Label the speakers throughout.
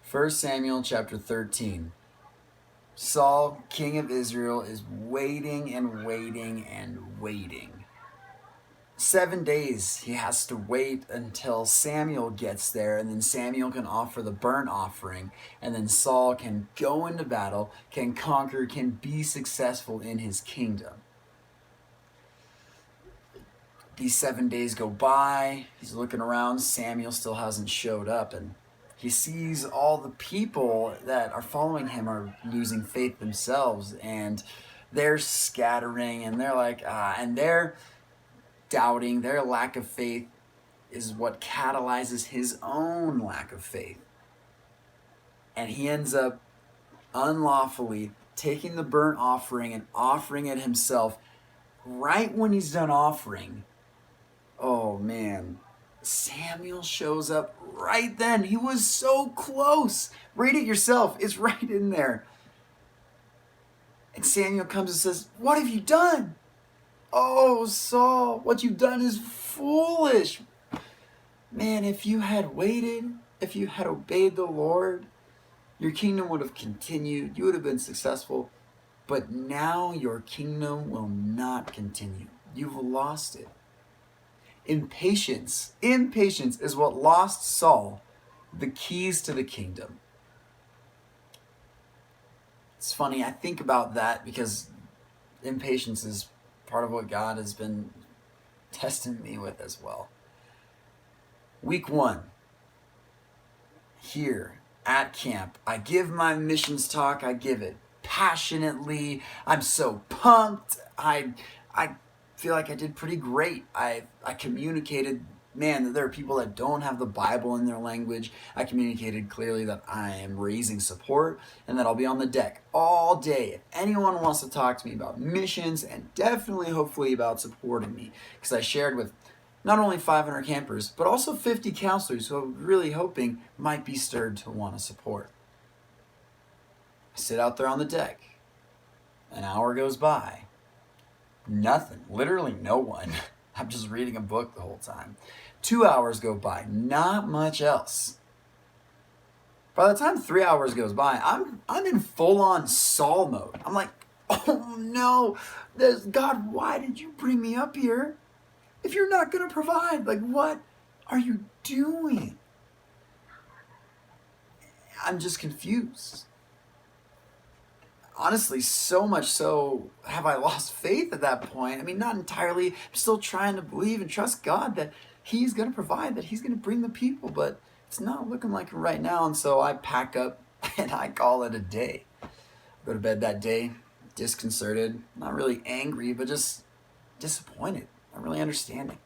Speaker 1: 1 Samuel chapter 13. Saul, king of Israel, is waiting and waiting and waiting. 7 days he has to wait until Samuel gets there, and then Samuel can offer the burnt offering, and then Saul can go into battle, can conquer, can be successful in his kingdom. These 7 days go by, he's looking around, Samuel still hasn't showed up, and he sees all the people that are following him are losing faith themselves, and they're scattering, and they're like, and they're doubting. Their lack of faith is what catalyzes his own lack of faith. And he ends up unlawfully taking the burnt offering and offering it himself. Right when he's done offering, oh man, Samuel shows up right then. He was so close. Read it yourself. It's right in there. And Samuel comes and says, "What have you done? Oh, Saul, what you've done is foolish. Man, if you had waited, if you had obeyed the Lord, your kingdom would have continued. You would have been successful. But now your kingdom will not continue. You've lost it." Impatience is what lost Saul the keys to the kingdom. It's funny, I think about that because impatience is part of what God has been testing me with as well. Week 1, here at camp, I give my missions talk. I give it passionately. I'm so pumped. I feel like I did pretty great. I communicated, man, there are people that don't have the Bible in their language. I communicated clearly that I am raising support and that I'll be on the deck all day if anyone wants to talk to me about missions, and definitely, hopefully, about supporting me. Because I shared with not only 500 campers, but also 50 counselors who I'm really hoping might be stirred to want to support. I sit out there on the deck. An hour goes by. Nothing. Literally no one. I'm just reading a book the whole time. 2 hours go by. Not much else. By the time 3 hours goes by, I'm in full-on Saul mode. I'm like, oh no, God, why did you bring me up here if you're not going to provide? Like, what are you doing? I'm just confused. Honestly, so much so have I lost faith at that point. I mean, not entirely. I'm still trying to believe and trust God that He's going to provide, that He's going to bring the people, but it's not looking like it right now. And so I pack up and I call it a day. Go to bed that day, disconcerted, not really angry, but just disappointed, not really understanding.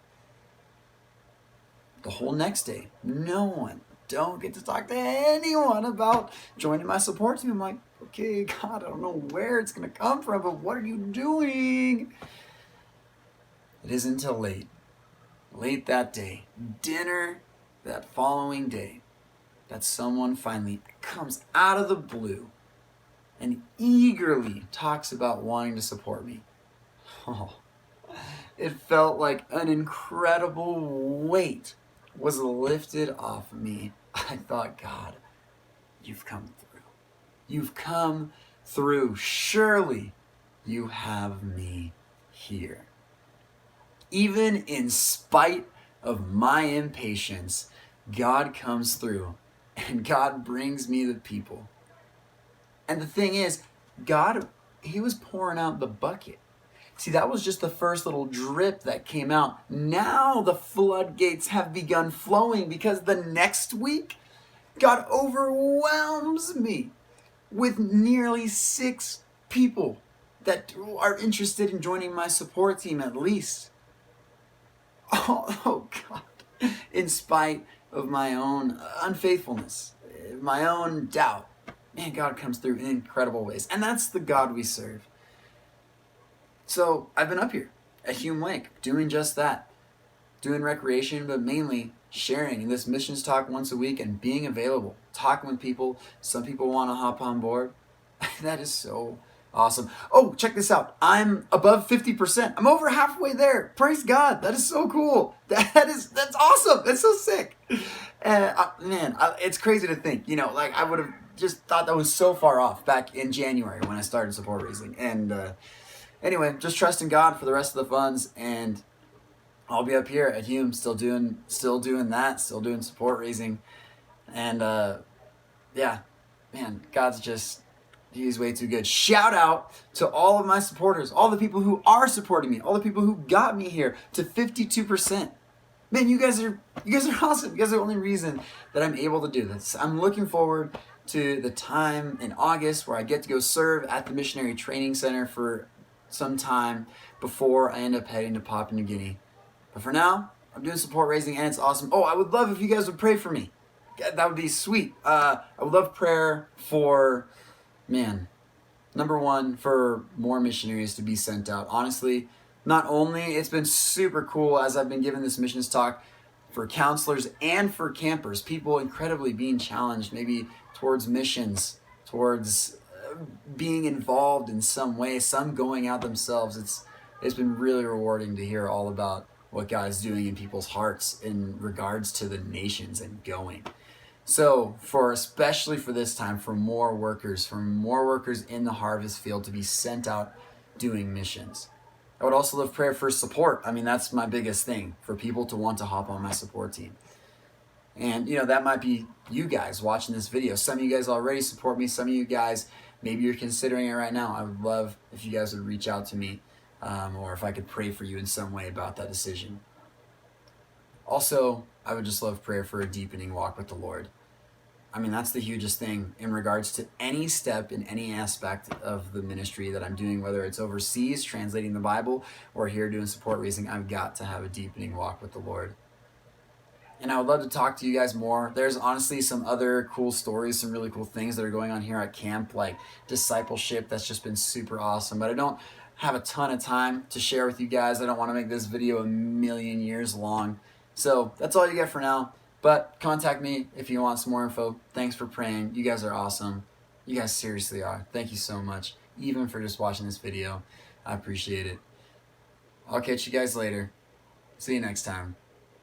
Speaker 1: The whole next day, no one, don't get to talk to anyone about joining my support team. I'm like, okay, God, I don't know where it's going to come from, but what are you doing? It isn't until late that day, dinner that following day, that someone finally comes out of the blue and eagerly talks about wanting to support me. Oh, it felt like an incredible weight was lifted off me. I thought, God, you've come through. You've come through. Surely you have me here. Even in spite of my impatience, God comes through and God brings me the people. And the thing is, God, He was pouring out the bucket. See, that was just the first little drip that came out. Now the floodgates have begun flowing because the next week, God overwhelms me with nearly 6 people that are interested in joining my support team at least. Oh God, in spite of my own unfaithfulness, my own doubt, man, God comes through in incredible ways. And that's the God we serve. So I've been up here at Hume Lake doing just that, doing recreation, but mainly sharing this missions talk once a week and being available, talking with people. Some people want to hop on board. That is so Awesome. Oh, check this out. I'm above 50%. I'm over halfway there. Praise God. That is so cool. That's awesome. That's so sick. And man, it's crazy to think, like I would have just thought that was so far off back in January when I started support raising. And anyway, just trusting God for the rest of the funds, and I'll be up here at Hume still doing that, still doing support raising. And yeah, man, He's way too good. Shout out to all of my supporters, all the people who are supporting me, all the people who got me here to 52%. Man, you guys are awesome. You guys are the only reason that I'm able to do this. I'm looking forward to the time in August where I get to go serve at the Missionary Training Center for some time before I end up heading to Papua New Guinea. But for now, I'm doing support raising, and it's awesome. Oh, I would love if you guys would pray for me. That would be sweet. I would love prayer for, man, number one, for more missionaries to be sent out. Honestly, not only it's been super cool as I've been giving this missions talk for counselors and for campers, people incredibly being challenged maybe towards missions, towards being involved in some way, some going out themselves. It's been really rewarding to hear all about what God is doing in people's hearts in regards to the nations and going. So especially for this time, for more workers in the harvest field to be sent out doing missions. I would also love prayer for support. I mean, that's my biggest thing, for people to want to hop on my support team. And, that might be you guys watching this video. Some of you guys already support me. Some of you guys, maybe you're considering it right now. I would love if you guys would reach out to me, or if I could pray for you in some way about that decision. Also, I would just love prayer for a deepening walk with the Lord. I mean, that's the hugest thing in regards to any step in any aspect of the ministry that I'm doing, whether it's overseas, translating the Bible, or here doing support raising. I've got to have a deepening walk with the Lord. And I would love to talk to you guys more. There's honestly some other cool stories, some really cool things that are going on here at camp, like discipleship. That's just been super awesome. But I don't have a ton of time to share with you guys. I don't want to make this video a million years long. So that's all you get for now. But contact me if you want some more info. Thanks for praying. You guys are awesome. You guys seriously are. Thank you so much, even for just watching this video. I appreciate it. I'll catch you guys later. See you next time.